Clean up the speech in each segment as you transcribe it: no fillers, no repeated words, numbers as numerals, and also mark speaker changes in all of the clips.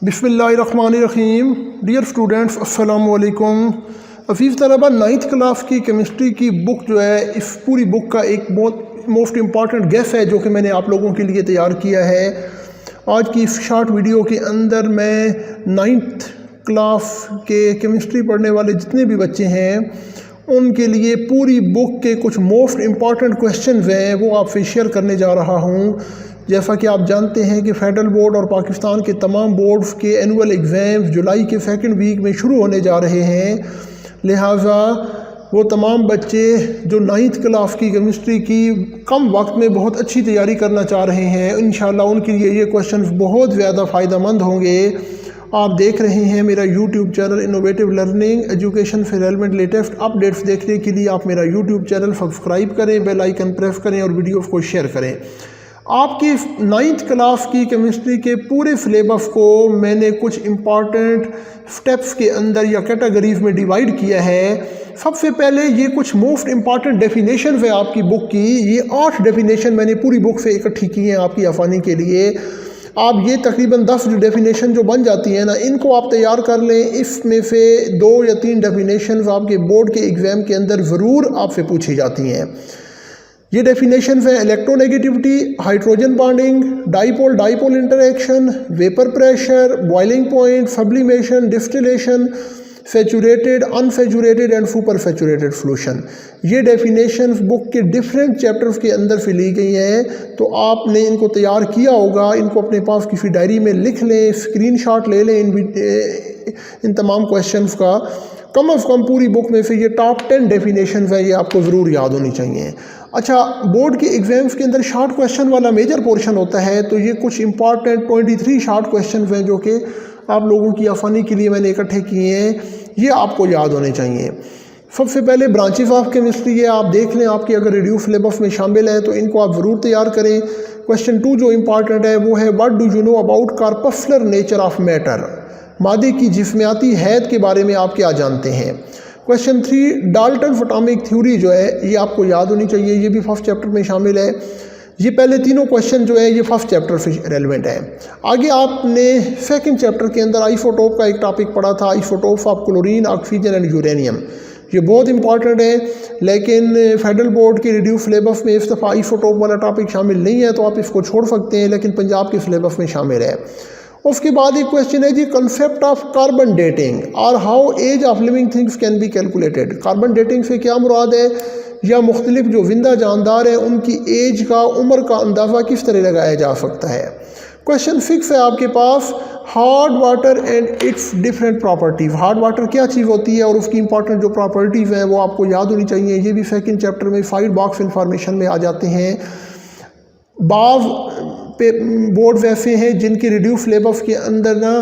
Speaker 1: बिस्मिल्लाहिर्रहमानिर्रहीम। Dear students अस्सलामु अलैकुम। अफ़ीज़ तलबा, 9th क्लास की केमिस्ट्री की बुक जो है, इस पूरी बुक का एक बहुत मोस्ट इम्पॉर्टेंट गेस है जो कि मैंने आप लोगों के लिए तैयार किया है। आज की इस शॉर्ट वीडियो के अंदर मैं 9th क्लास के केमिस्ट्री पढ़ने वाले जितने भी बच्चे हैं उनके लिए पूरी बुक के कुछ मोस्ट इम्पॉर्टेंट क्वेश्चन हैं वो आपसे शेयर करने जा रहा हूँ। जैसा कि आप जानते हैं कि फेडरल बोर्ड और पाकिस्तान के तमाम बोर्ड्स के एनुअल एग्ज़ाम्स जुलाई के सेकंड वीक में शुरू होने जा रहे हैं, लिहाजा वो तमाम बच्चे जो 9th क्लास की केमिस्ट्री की कम वक्त में बहुत अच्छी तैयारी करना चाह रहे हैं, इंशाल्लाह उनके लिए ये क्वेश्चंस बहुत ज़्यादा फ़ायदेमंद होंगे। आप देख रहे हैं मेरा YouTube channel innovative learning education से रेलेवेंट लेटेस्ट अपडेट्स देखने के लिए आप मेरा यूट्यूब चैनल सब्सक्राइब करें, बेल आइकन प्रेस करें और वीडियोस को शेयर करें। आपकी 9th क्लास की केमिस्ट्री के पूरे सिलेबस को मैंने कुछ इम्पॉर्टेंट स्टेप्स के अंदर या कैटेगरीज में डिवाइड किया है। सबसे पहले ये कुछ मोस्ट इम्पॉर्टेंट डेफिनेशन है आपकी बुक की। ये 8 डेफिनेशन मैंने पूरी बुक से इकट्ठी की हैं आपकी आसानी के लिए। आप ये तकरीबन 10 डेफिनेशन जो बन जाती हैं ना, इनको आप तैयार कर लें। इसमें से 2 या 3 डेफिनेशन आपके बोर्ड के एग्ज़ाम के अंदर ज़रूर आपसे पूछी जाती हैं। ये डेफिनेशन है electronegativity, hydrogen bonding, dipole dipole interaction, vapour pressure, boiling point, sublimation, distillation, saturated, unsaturated and super saturated solution. ये डेफिनेशंस बुक के डिफरेंट चैप्टर्स के अंदर से ली गई हैं, तो आपने इनको तैयार किया होगा। इनको अपने पास किसी डायरी में लिख लें, स्क्रीनशॉट ले लें इन तमाम क्वेश्चंस का। कम से कम पूरी बुक में से ये टॉप 10 डेफिनेशंस है, ये आपको ज़रूर याद होनी चाहिए। अच्छा, बोर्ड के एग्ज़ाम्स के अंदर शॉर्ट क्वेश्चन वाला मेजर पोर्शन होता है, तो ये कुछ इंपॉर्टेंट 23 शॉर्ट क्वेश्चन हैं जो कि आप लोगों की आसानी के लिए मैंने इकट्ठे किए हैं, ये आपको याद होने चाहिए। सबसे पहले ब्रांचेस ऑफ केमिस्ट्री है, आप देख लें आपके अगर रिड्यूस सिलेबस में शामिल है तो इनको आप ज़रूर तैयार करें। क्वेश्चन 2 जो इम्पॉर्टेंट है वो है what do you know about corpuscular nature of matter. मादे की जिस्मियाती हैत के बारे में आप क्या जानते हैं। क्वेश्चन 3 डाल्टन एटॉमिक थ्योरी जो है ये आपको याद होनी चाहिए, ये भी फर्स्ट चैप्टर में शामिल है। ये पहले तीनों क्वेश्चन जो है ये फर्स्ट चैप्टर से रेलेवेंट है। आगे आपने सेकंड चैप्टर के अंदर आइसोटोप का एक टॉपिक पढ़ा था, isotope of chlorine, oxygen and uranium. ये बहुत इंपॉर्टेंट है, लेकिन फेडरल बोर्ड के रिड्यूस सिलेबस में इस दफ़ा आइसोटोप वाला टॉपिक शामिल नहीं है, तो आप इसको छोड़ सकते हैं, लेकिन पंजाब के सिलेबस में शामिल है। उसके बाद एक क्वेश्चन है जी कंसेप्ट ऑफ कार्बन डेटिंग और how age of living things can be calculated. Carbon dating से क्या मुराद है, या मुख्तलिफ जो जिंदा जानदार हैं उनकी एज का, उम्र का अंदाज़ा किस तरह लगाया जा सकता है। क्वेश्चन 6 है आपके पास hard water and it's different properties. Hard water क्या चीज़ होती है और उसकी इंपॉर्टेंट जो प्रॉपर्टीज़ हैं वो आपको याद होनी चाहिए। ये भी सेकंड चैप्टर में साइड बॉक्स इंफॉर्मेशन में आ जाते हैं। बाज़ पे बोर्ड ऐसे हैं जिनके रिड्यूस सिलेबस के अंदर ना,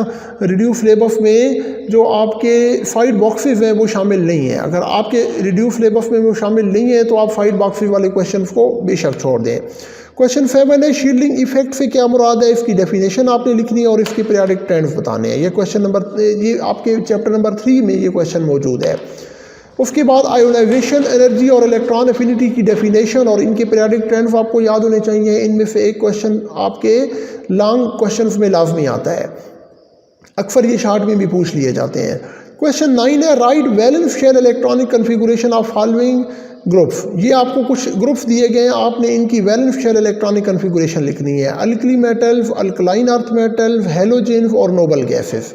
Speaker 1: रिड्यूस सिलेबस में जो आपके साइड बॉक्सेस हैं वो शामिल नहीं है। अगर आपके रिड्यूस सिलेबस में वो शामिल नहीं है तो आप साइड बॉक्सेस वाले क्वेश्चन को बेशक छोड़ दें। क्वेश्चन 7 है शील्डिंग इफेक्ट से क्या मुराद है, इसकी डेफिनेशन आपने लिखनी है और इसके पीरियडिक ट्रेंड्स बताने हैं। ये क्वेश्चन नंबर, ये आपके चैप्टर नंबर 3 में ये क्वेश्चन मौजूद है। उसके बाद आयोनाइजेशन एनर्जी और इलेक्ट्रॉन एफिनिटी की डेफिनेशन और इनके पीरियडिक ट्रेंड्स आपको याद होने चाहिए। इनमें से एक क्वेश्चन आपके लॉन्ग क्वेश्चंस में लाजमी आता है, अक्सर ये शॉर्ट में भी पूछ लिए जाते हैं। क्वेश्चन 9 है write valence shell electronic configuration of following groups. ये आपको कुछ ग्रुप्स दिए गए हैं, आपने इनकी वैलेंस शेल इलेक्ट्रॉनिक कन्फिगुरेशन लिखनी है। Alkali metals, alkaline earth metals, halogens और नोबल गैसेस।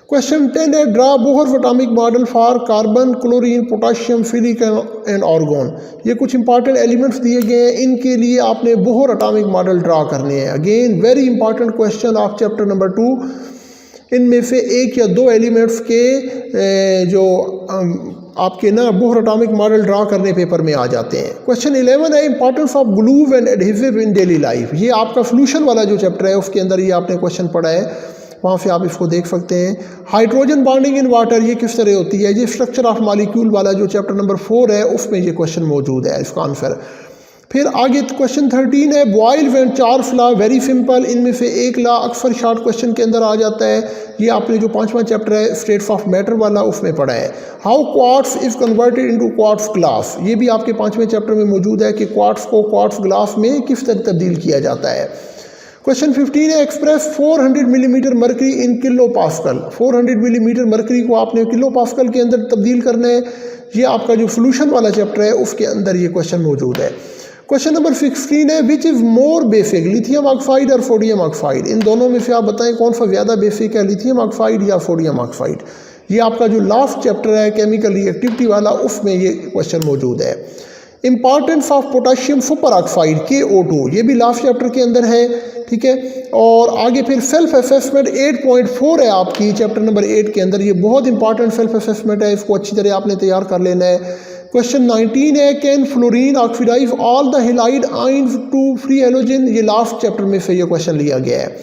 Speaker 1: क्वेश्चन 10 है draw Bohr atomic model for carbon, chlorine, potassium, silicon and argon. ये कुछ इंपॉर्टेंट एलिमेंट्स दिए गए हैं, इनके लिए आपने बोहर एटॉमिक मॉडल ड्रा करने हैं। Again very important question of chapter number 2। इनमें से 1 या 2 एलिमेंट्स के जो आपके ना बोहर एटॉमिक मॉडल ड्रा करने पेपर में आ जाते हैं। क्वेश्चन 11 है importance of glue and adhesive in daily life. ये आपका सोल्यूशन वाला जो चैप्टर है उसके अंदर ये आपने क्वेश्चन पढ़ा है, वहाँ से आप इसको देख सकते हैं। हाइड्रोजन बॉन्डिंग इन वाटर ये किस तरह होती है, ये स्ट्रक्चर ऑफ मॉलिक्यूल वाला जो चैप्टर नंबर 4 है उसमें ये क्वेश्चन मौजूद है, इसका आंसर। फिर आगे क्वेश्चन 13 है Boyle's and Charles law, very simple. इनमें से एक लॉ अक्सर शॉर्ट क्वेश्चन के अंदर आ जाता है, ये आपने जो 5वां चैप्टर है स्टेट्स ऑफ मैटर वाला उसमें पढ़ा है। How quartz is converted into quartz glass, ये भी आपके 5वें चैप्टर में मौजूद है कि क्वार्ट्स को क्वार्ट्स ग्लास में किस तरह तब्दील किया जाता है। क्वेश्चन 15 है express 400 millimetre mercury in kilo pascal. 400 millimetre mercury को आपने किलो पास्कल के अंदर तब्दील करना है। ये आपका जो सोल्यूशन वाला चैप्टर है उसके अंदर ये क्वेश्चन मौजूद है। क्वेश्चन नंबर 16 है which is more basic, lithium oxide और सोडियम ऑक्साइड, इन दोनों में से आप बताएं कौन सा ज़्यादा बेसिक है, लिथियम ऑक्साइड या सोडियम ऑक्साइड। ये आपका जो लास्ट चैप्टर है केमिकल रिएक्टिविटी वाला उसमें ये क्वेश्चन मौजूद है। Importance of potassium super oxide KO2, ये भी लास्ट चैप्टर के अंदर है, ठीक है। और आगे फिर सेल्फ असेसमेंट 8.4 है आपकी चैप्टर नंबर 8 के अंदर, ये बहुत इंपॉर्टेंट सेल्फ असेसमेंट है, इसको अच्छी तरह आपने तैयार कर लेना है। क्वेश्चन 19 है can fluorine oxidise all the halide ions to free halogen, ये लास्ट चैप्टर में से ये क्वेश्चन लिया गया है।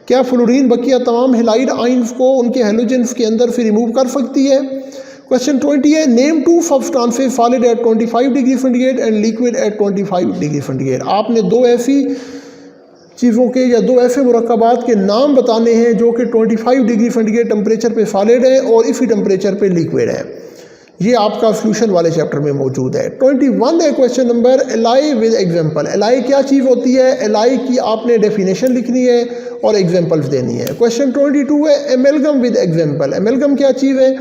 Speaker 1: क्या फ्लोरीन बकिया तमाम हेलाइड आयंस को उनके हेलोजन्स के अंदर से रिमूव कर सकती है। क्वेश्चन 20 है name to substances solid at 25 degree centigrade and liquid at 25 degree centigrade. आपने दो ऐसी चीज़ों के या दो ऐसे मुरक्कबात के नाम बताने हैं जो कि 25 डिग्री सेंटीग्रेड टेम्परेचर पे सॉलिड है और इसी टेम्परेचर पे लिक्विड है। ये आपका सोल्यूशन वाले चैप्टर में मौजूद है। 21 है question number ally with example. Ally क्या चीज़ होती है, एलाई की आपने डेफिनेशन लिखनी है और एग्जांपल्स देनी है। क्वेश्चन 22 है एमेलगम विद एग्जांपल। एमेलगम क्या चीज़ है,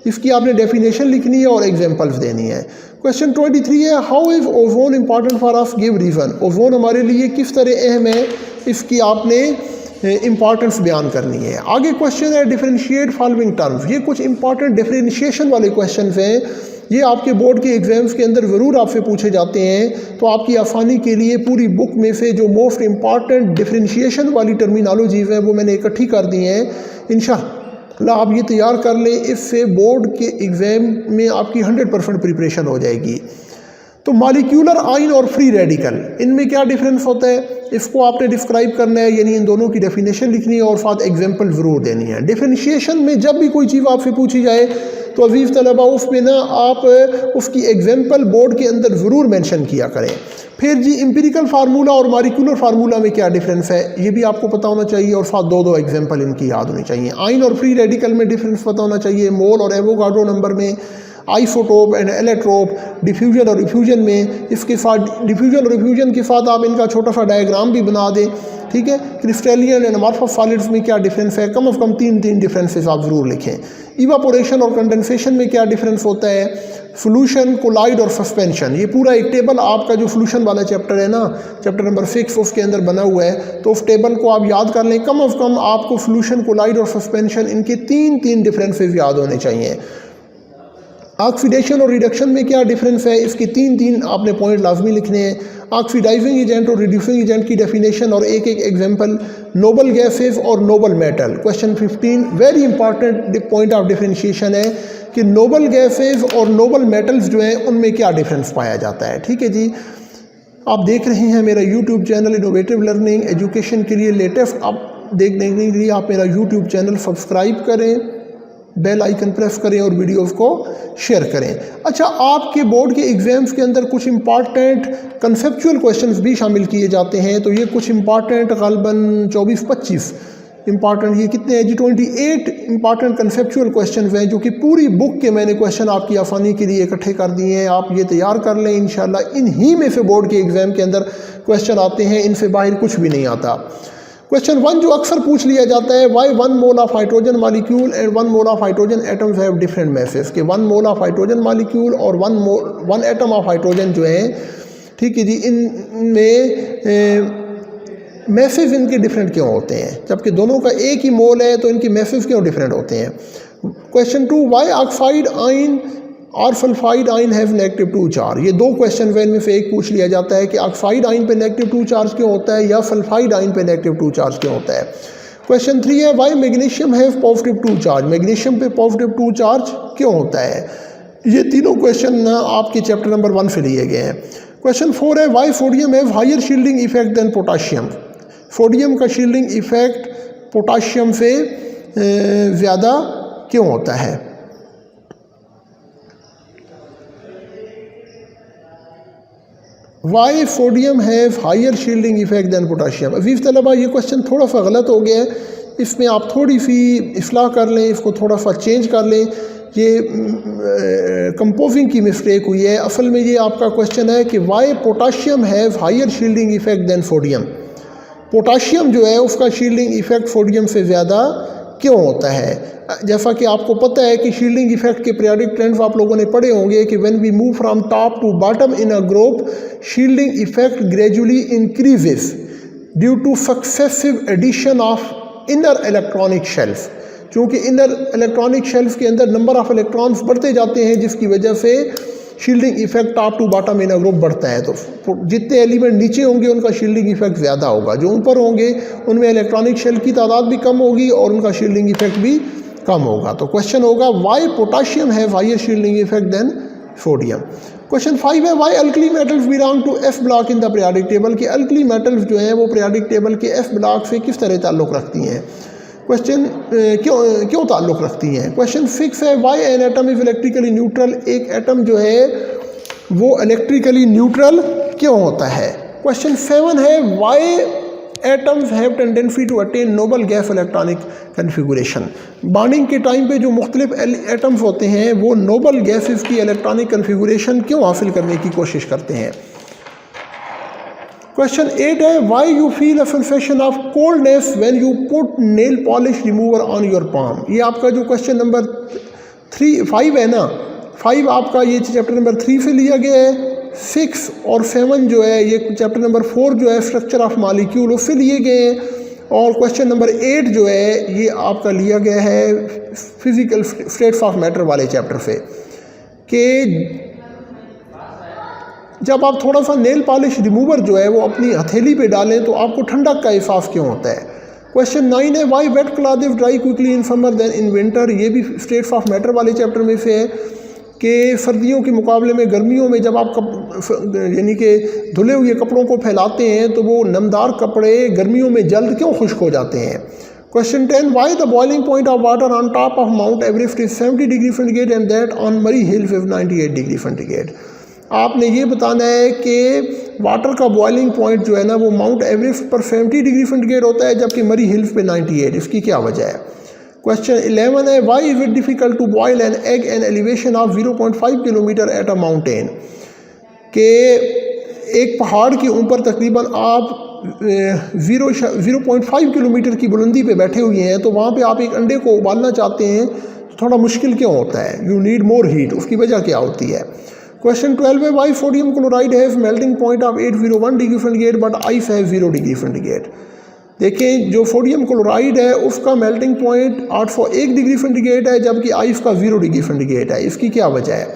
Speaker 1: इसकी आपने डेफिनेशन लिखनी है और एग्जांपल्स देनी है। क्वेश्चन 23 है how is ozone important for us, give reason. Ozone हमारे लिए किस तरह अहम है, इसकी आपने इंपॉर्टेंस बयान करनी है। आगे क्वेश्चन है डिफरेंशिएट फॉलोइंग टर्म्स। ये कुछ इंपॉर्टेंट डिफरेंशिएशन वाले क्वेश्चन हैं, ये आपके बोर्ड के एग्जाम्स के अंदर ज़रूर आपसे पूछे जाते हैं। तो आपकी आसानी के लिए पूरी बुक में से जो मोस्ट इंपॉर्टेंट डिफरेंशिएशन वाली टर्मिनोलॉजीज़ हैं वो मैंने इकट्ठी कर दी हैं। इंशाअल्लाह आप ये तैयार कर लें, इससे बोर्ड के एग्ज़ाम में आपकी 100% प्रिपरेशन हो जाएगी। तो मॉलिक्यूलर आयन और फ्री रेडिकल, इनमें क्या डिफरेंस होता है, इसको आपने डिस्क्राइब करना है, यानी इन दोनों की डेफिनेशन लिखनी है और साथ एग्जांपल ज़रूर देनी है। डिफरेंशिएशन में जब भी कोई चीज़ आपसे पूछी जाए तो अजीज़ तलबा उसमें ना आप उसकी एग्जांपल बोर्ड के अंदर ज़रूर मेंशन किया करें। फिर जी एम्पिरिकल फार्मूला और मॉलिक्यूलर फार्मूला में क्या डिफरेंस है ये भी आपको पता होना चाहिए और साथ दो एग्जाम्पल इनकी याद होनी चाहिए। आयन और फ्री रेडिकल में डिफरेंस पता होना चाहिए, मोल और एवोगाड्रो नंबर में, आइसोटोप एंड एलेक्ट्रोप, डिफ्यूजन और रिफ्यूजन में। इसके साथ डिफ्यूजन और रिफ्यूजन के साथ आप इनका छोटा सा डायग्राम भी बना दें, ठीक है। क्रिस्टलियन एंड अमॉर्फस सॉलिड्स में क्या डिफरेंस है, कम से कम तीन डिफरेंसेस आप ज़रूर लिखें। इवापोरेशन और कंडेंसेशन में क्या डिफरेंस होता है, सोल्यूशन, कोलाइड और सस्पेंशन। ये पूरा एक टेबल आपका जो सोल्यूशन वाला चैप्टर है ना, चैप्टर नंबर 6 उसके अंदर बना हुआ है, तो उस टेबल को आप याद कर लें। कम से कम आपको सोल्यूशन, कोलाइड और सस्पेंशन इनके तीन डिफरेंसेस याद होने चाहिए। ऑक्सीडेशन और रिडक्शन में क्या डिफरेंस है, इसकी तीन आपने पॉइंट लाजमी लिखने हैं। ऑक्सीडाइजिंग एजेंट और रिड्यूसिंग एजेंट की डेफिनेशन और एक एग्जांपल। नोबल गैसेस और Nobel metal. Question 15 very important point of differentiation है कि नोबल गैसेस और नोबल मेटल्स जो हैं उनमें क्या डिफरेंस पाया जाता है, ठीक है जी। आप देख रहे हैं मेरा YouTube channel innovative learning education के लिए लेटेस्ट आप देखने के लिए आप मेरा यूट्यूब चैनल सब्सक्राइब करें, बेल आइकन प्रेस करें और वीडियोस को शेयर करें। अच्छा, आपके बोर्ड के एग्जाम्स के अंदर कुछ इंपॉर्टेंट कंसेप्चुअल क्वेश्चंस भी शामिल किए जाते हैं, तो ये कुछ इंपॉर्टेंट ग़ालिबन 24-25 इंपॉर्टेंट, ये कितने हैं जी 28 इंपॉर्टेंट कंसेप्चुअल क्वेश्चंस हैं जो कि पूरी बुक के मैंने क्वेश्चन आपकी आसानी के लिए इकट्ठे कर दिए हैं। आप ये तैयार कर लें, इंशाल्लाह इन्हीं में से बोर्ड के एग्ज़ाम के अंदर क्वेश्चन आते हैं, इनसे बाहर कुछ भी नहीं आता। क्वेश्चन 1 जो अक्सर पूछ लिया जाता है, why 1 mole of hydrogen molecule and 1 mole of hydrogen atoms have different masses, कि 1 मोल ऑफ हाइड्रोजन मॉलिक्यूल और 1 एटम ऑफ हाइड्रोजन जो है, ठीक है जी, इनमें मैसेज इनके डिफरेंट क्यों होते हैं, जबकि दोनों का एक ही मोल है तो इनके मैसेज क्यों डिफरेंट होते हैं। क्वेश्चन 2 वाई ऑक्साइड आयन और sulphide ion have negative 2 charge. ये दो क्वेश्चन में इनमें से एक पूछ लिया जाता है कि ऑक्साइड आयन पे नेगेटिव 2 चार्ज क्यों होता है या सल्फाइड आयन पे नेगेटिव 2 चार्ज क्यों होता है। क्वेश्चन 3 है why magnesium have positive 2 charge, magnesium पे पॉजिटिव 2 चार्ज क्यों होता है। ये तीनों क्वेश्चन आपके चैप्टर नंबर 1 से लिए गए हैं। क्वेश्चन 4 है why sodium have higher shielding effect than potassium, sodium का शील्डिंग इफेक्ट पोटाशियम से ज़्यादा क्यों होता है। Why sodium have higher shielding effect than potassium. अजीज़ तलबा ये क्वेश्चन थोड़ा सा गलत हो गया है, इसमें आप थोड़ी सी इस्लाह कर लें, इसको थोड़ा सा चेंज कर लें। ये कंपोजिंग की मिस्टेक हुई है। असल में ये आपका क्वेश्चन है कि why potassium have higher shielding effect than sodium, potassium जो है उसका शील्डिंग इफेक्ट सोडियम से ज़्यादा क्यों होता है? जैसा कि आपको पता है कि शील्डिंग इफेक्ट के पीरियोडिक ट्रेंड्स आप लोगों ने पढ़े होंगे कि when we move from top to bottom in a group, shielding effect gradually increases due to successive addition of inner electronic shell. क्योंकि इनर इलेक्ट्रॉनिक शेल्फ के अंदर नंबर ऑफ इलेक्ट्रॉन्स बढ़ते जाते हैं, जिसकी वजह से shielding effect top to bottom in a group बढ़ता है। तो जितने एलिमेंट नीचे होंगे उनका शील्डिंग इफेक्ट ज़्यादा होगा, जो ऊपर होंगे उनमें इलेक्ट्रॉनिक शेल की तादाद भी कम होगी और उनका शील्डिंग इफेक्ट भी कम होगा। तो क्वेश्चन होगा why potassium have higher shielding effect than sodium. Question 5 है why alkali metals belong to F block in the periodic table, कि अल्कली मेटल्स जो हैं वो पीरियोडिक टेबल के एफ ब्लॉक से किस तरह ताल्लुक़ रखती हैं। क्वेश्चन क्यों ताल्लुक़ रखती हैं। क्वेश्चन 6 है why an atom is electrically neutral, एक एटम जो है वो इलेक्ट्रिकली न्यूट्रल क्यों होता है। क्वेश्चन 7 है why atoms have tendency to attain noble gas electronic configuration, bonding के टाइम पे जो मुख्तलिफ एटम्स होते हैं वो नोबल गैसेस की इलेक्ट्रॉनिक कन्फिगुरेशन क्यों हासिल करने की कोशिश करते हैं। क्वेश्चन 8 है why you feel a sensation of coldness when you put nail polish remover on your palm. ये आपका जो क्वेश्चन नंबर 5 है ना, 5 आपका ये चैप्टर नंबर 3 से लिया गया है। 6 और 7 जो है ये चैप्टर नंबर 4 जो है स्ट्रक्चर ऑफ मॉलिक्यूल उससे लिए गए हैं। और क्वेश्चन नंबर 8 जो है ये आपका लिया गया है फिजिकल स्टेट्स ऑफ मैटर वाले चैप्टर से, कि जब आप थोड़ा सा नेल पॉलिश रिमूवर जो है वो अपनी हथेली पे डालें तो आपको ठंडक का एहसास क्यों होता है। क्वेश्चन 9 है why wet clothes dry quickly in summer than in winter, ये भी स्टेट्स ऑफ मैटर वाले चैप्टर में से है कि सर्दियों के मुकाबले में गर्मियों में जब आप यानी कि धुले हुए कपड़ों को फैलाते हैं तो वो नमदार कपड़े गर्मियों में जल्द क्यों खुश्क हो जाते हैं। Question 10 why the boiling point of water on top of mount Everest is 70 degree centigrade and that on मरी हिल्स इज 98 डिग्री सेंटीग्रेड। आपने ये बताना है कि वाटर का बॉइलिंग पॉइंट जो है ना वो माउंट एवरेस्ट पर 70 डिग्री सेंटीग्रेड होता है जबकि मरी हिल्स पे 98, इसकी क्या वजह है। क्वेश्चन 11 है why is it difficult to boil an egg an elevation of 0.5 kilometre at a mountain, के एक पहाड़ के ऊपर तकरीबन आप 0.5 किलोमीटर की बुलंदी पे बैठे हुए हैं, तो वहाँ पे आप एक अंडे को उबालना चाहते हैं तो थोड़ा मुश्किल क्यों होता है। यू नीड मोर हीट, उसकी वजह क्या होती है। क्वेश्चन 12 है why sodium chloride has melting point of 801 degree centigrade but ice has 0 degree centigrade. देखें जो सोडियम क्लोराइड है उसका मेल्टिंग पॉइंट 801 डिग्री सेंटीग्रेड है जबकि आइस का 0 डिग्री सेंटीग्रेड है, इसकी क्या वजह है।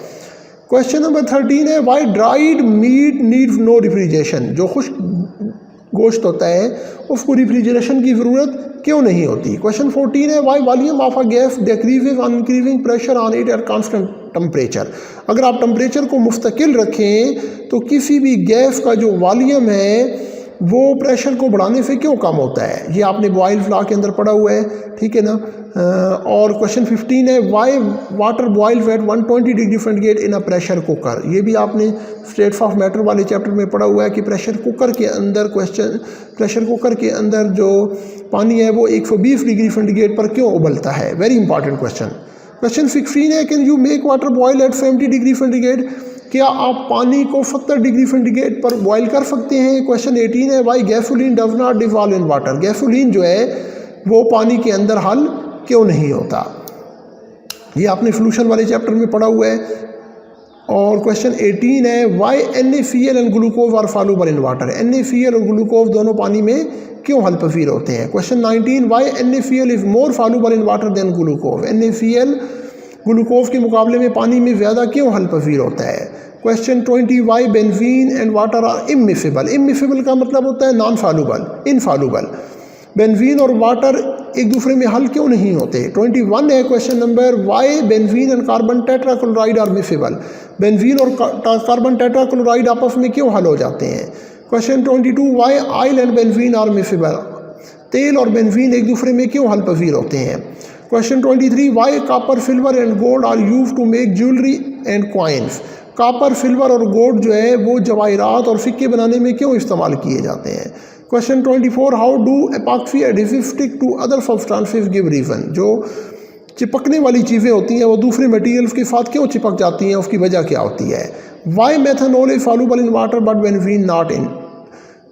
Speaker 1: क्वेश्चन नंबर 13 है why dried meat needs no refrigeration, जो खुश्क गोश्त होता है उसको रेफ्रिजरेशन की ज़रूरत क्यों नहीं होती। क्वेश्चन 14 है why volume of a gas decreases on increasing pressure on it at constant temperature. अगर आप टेम्परेचर को मुस्तकिल रखें तो किसी भी गैस का जो वॉल्यूम है वो प्रेशर को बढ़ाने से क्यों कम होता है। ये आपने बॉयल लॉ के अंदर पढ़ा हुआ है, ठीक है ना। और क्वेश्चन 15 है why water boils at 120 degree centigrade in a pressure cooker, ये भी आपने स्टेट्स ऑफ मैटर वाले चैप्टर में पढ़ा हुआ है कि प्रेशर कुकर के अंदर प्रेशर कुकर के अंदर जो पानी है वो 120 डिग्री सेंटीग्रेड पर क्यों उबलता है। Very important question. क्वेश्चन 16 है can you make water boil at 70 degree centigrade, क्या आप पानी को 70 डिग्री सेंटीग्रेड पर बॉयल कर सकते हैं। क्वेश्चन 18 है why gasoline does not dissolve in water, gasoline जो है वो पानी के अंदर हल क्यों नहीं होता। ये आपने सॉल्यूशन वाले चैप्टर में पढ़ा हुआ है। और क्वेश्चन 18 है why NaCl and glucose are soluble in water, NaCl और ग्लूकोज दोनों पानी में क्यों हल पजीर होते हैं। Question 19 why NaCl is more soluble in water than glucose, NaCl glucose के मुकाबले में पानी में ज़्यादा क्यों हल पजीर होता है। Question 20 why benzene and water are immiscible, immiscible का मतलब होता है नॉन सॉल्युबल, इनसॉल्युबल। बेंजीन और वाटर एक दूसरे में हल क्यों नहीं होते। 21 है question number why benzene and carbon tetrachloride are miscible, benzene और कार्बन टेट्राक्लोराइड आपस में क्यों हल हो जाते हैं। Question 22 why oil and benzene are miscible, तेल और बेंजीन एक दूसरे में क्यों हल पजीर होते हैं। Question 23 why copper silver and gold are use to make jewellery and coins, copper silver और गोल्ड जो है वो जवाहरात और सिक्के बनाने में क्यों इस्तेमाल किए जाते हैं। Question 24 how do epoxy adhesive stick to other substances give reason, जो चिपकने वाली चीज़ें होती हैं वो दूसरे मटेरियल्स के साथ क्यों चिपक जाती हैं, उसकी वजह क्या होती है। Why methanol is soluble in water but benzene not in,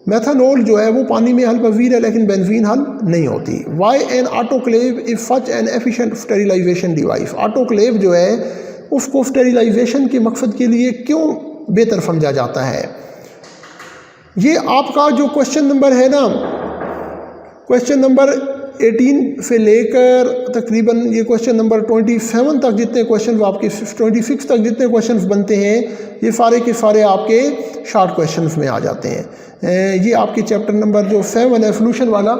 Speaker 1: methanol जो है वो पानी में हल पजीर है लेकिन बेंजीन हल नहीं होती। Why an autoclave is such an efficient sterilisation device. Autoclave जो है उसको स्टेरिलाइजेशन के मकसद के लिए क्यों बेहतर समझा जाता है। ये आपका जो क्वेश्चन नंबर है ना, क्वेश्चन नंबर 18 से लेकर तकरीबन ये क्वेश्चन नंबर 27 तक जितने क्वेश्चन आपके 26 तक जितने क्वेश्चन बनते हैं ये सारे के सारे आपके शॉर्ट क्वेश्चन में आ जाते हैं। ये आपके चैप्टर नंबर जो 7 है सोल्यूशन वाला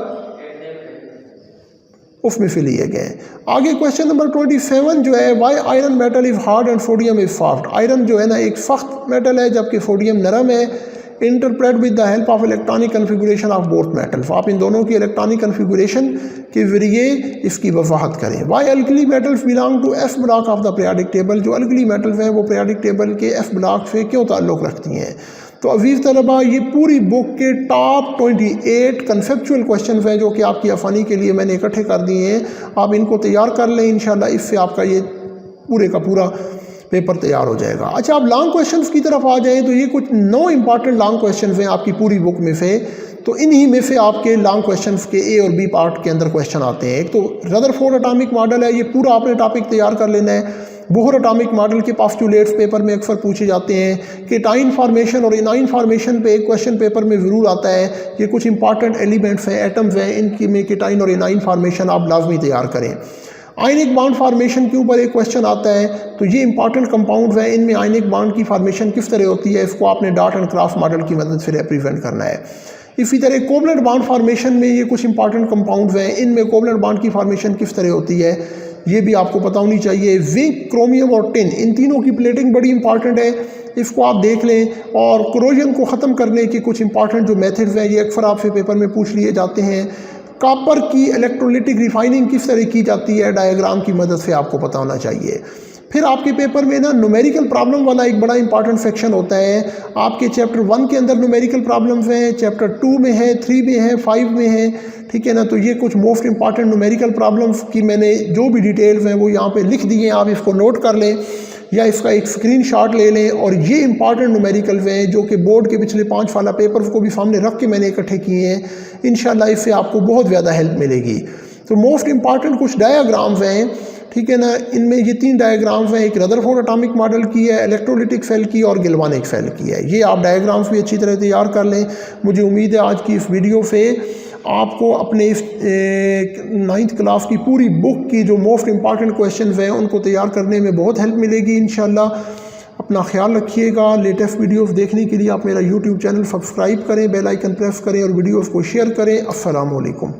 Speaker 1: उसमें से लिए गए हैं। आगे क्वेश्चन नंबर 27 जो है why iron metal is hard and sodium is soft. Iron जो है ना एक सख्त मेटल है जबकि सोडियम नरम है। Interpret with the help of electronic configuration of both metals. आप इन दोनों की इलेक्ट्रॉनिक कन्फिगुरेशन के जरिए इसकी वजाहत करें। Why alkali metals belong to F block of the periodic table. जो अल्कली मेटल्स हैं वो पीरियोडिक टेबल के एफ ब्लॉक से क्यों ताल्लुक़ रखती हैं। तो अजीज़ तलबा ये पूरी बुक के टॉप 28 कंसेप्चुअल क्वेश्चन हैं जो कि आपकी आसानी के लिए मैंने इकट्ठे कर दिए हैं। आप इनको तैयार कर लें, इंशाल्लाह इससे आपका ये पूरे का पूरा पेपर तैयार हो जाएगा। अच्छा, आप लॉन्ग क्वेश्चंस की तरफ आ जाएं तो ये कुछ 9 इंपॉर्टेंट लॉन्ग क्वेश्चंस हैं आपकी पूरी बुक में से। तो इन्हीं में से आपके लॉन्ग क्वेश्चंस के ए और बी पार्ट के अंदर क्वेश्चन आते हैं। एक तो रदरफोर्ड एटॉमिक मॉडल है, ये पूरा आपने टॉपिक तैयार कर लेना है। बोहर एटॉमिक मॉडल के पोस्टुलेट्स पेपर में अक्सर पूछे जाते हैं। केटाइन फॉर्मेशन और इनाइन फॉर्मेशन पे एक क्वेश्चन पेपर में ज़रूर आता है। ये कुछ इंपॉर्टेंट एलिमेंट्स हैं, एटम्स हैं, इनकी में केटाइन और इनाइन फॉर्मेशन आप लाजमी तैयार करें। आयनिक बॉन्ड फार्मेशन के ऊपर एक क्वेश्चन आता है। तो ये इंपॉर्टेंट कंपाउंड्स हैं, इनमें आयनिक बॉन्ड की फार्मेशन किस तरह होती है, इसको आपने डॉट एंड क्रॉस मॉडल की मदद से रिप्रेजेंट करना है। इसी तरह कोवलेंट बॉन्ड फार्मेशन में ये कुछ इंपॉर्टेंट कंपाउंड्स हैं, इनमें कोवलेंट बॉन्ड की फार्मेशन किस तरह होती है ये भी आपको पता होनी चाहिए। जिंक, क्रोमियम और टिन, इन तीनों की प्लेटिंग बड़ी इंपॉर्टेंट है, इसको आप देख लें। और क्रोजन को ख़त्म करने के कुछ इंपॉर्टेंट जो मेथड्स हैं ये अक्सर आपसे पेपर में पूछ लिए जाते हैं। कॉपर की इलेक्ट्रोलिटिक रिफाइनिंग किस तरह की जाती है, डायग्राम की मदद से आपको पता होना चाहिए। फिर आपके पेपर में ना न्यूमेरिकल प्रॉब्लम वाला एक बड़ा इंपॉर्टेंट सेक्शन होता है। आपके चैप्टर 1 के अंदर न्यूमेरिकल प्रॉब्लम्स हैं, चैप्टर 2 में है, 3 में है, 5 में है, ठीक है ना। तो ये कुछ मोस्ट इंपॉर्टेंट न्यूमेरिकल प्रॉब्लम्स की मैंने जो भी डिटेल्स हैं वो यहाँ पे लिख दिए हैं, आप इसको नोट कर लें या इसका एक स्क्रीनशॉट ले लें। और ये इंपॉर्टेंट न्यूमेरिकल्स हैं जो कि बोर्ड के पिछले 5 साल पेपर्स को भी सामने रख के मैंने इकट्ठे किए हैं। इंशाल्लाह इससे आपको बहुत ज़्यादा हेल्प मिलेगी। तो मोस्ट इंपॉर्टेंट कुछ डायग्राम्स हैं, ठीक है ना। इनमें ये 3 डायग्राम्स हैं, एक रदरफोर्ड एटॉमिक मॉडल की है, इलेक्ट्रोलिटिक सेल की और गैल्वानिक सेल की है। ये आप डायग्राम्स भी अच्छी तरह तैयार कर लें। मुझे उम्मीद है आज की इस वीडियो से आपको अपने इस 9th क्लास की पूरी बुक की जो मोस्ट इंपॉर्टेंट क्वेश्चंस हैं उनको तैयार करने में बहुत हेल्प मिलेगी इंशाल्लाह। अपना ख्याल रखिएगा। लेटेस्ट वीडियोस देखने के लिए आप मेरा YouTube चैनल सब्सक्राइब करें, बेल आइकन प्रेस करें और वीडियोस को शेयर करें। अस्सलाम वालेकुम।